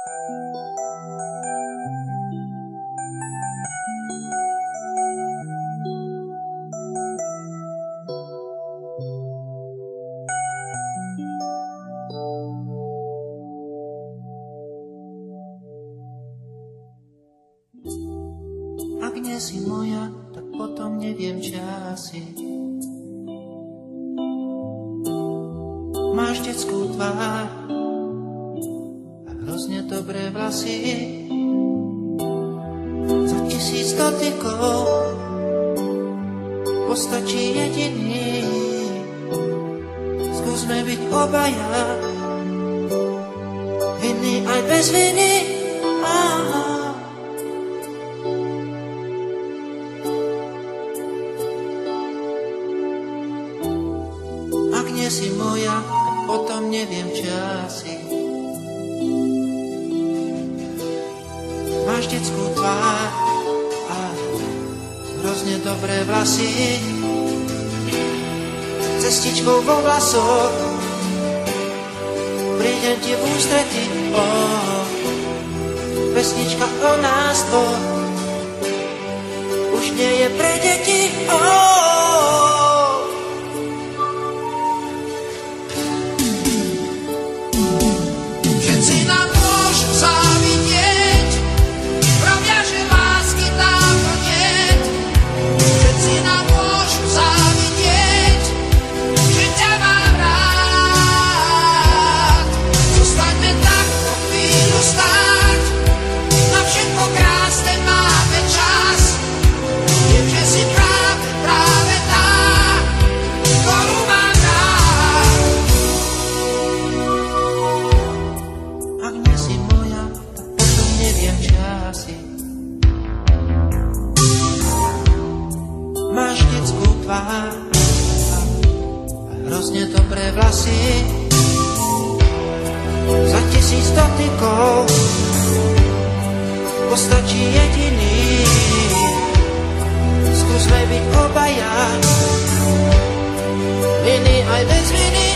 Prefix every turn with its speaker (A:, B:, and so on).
A: Ak nie si moja, tak potom neviem, či asi. Máš detskú tvár a hrozne dobré vlasy. Za 1000 dotykov postačí jediný. Skúsme byť obaja, vinný aj bez viny. Ak nie si moja, tak potom neviem, či asi. Máš detskú tvár a hrozne dobré vlasy. Cestičkou vo vlasoch prídem ti v ústrety. Pesnička o nás dvoch už nie je pre deti. Máš detskú tvár a hrozne dobré vlasy. Za 1000 dotykov postačí jediný. Skúsme byť obaja, viny aj bez viny.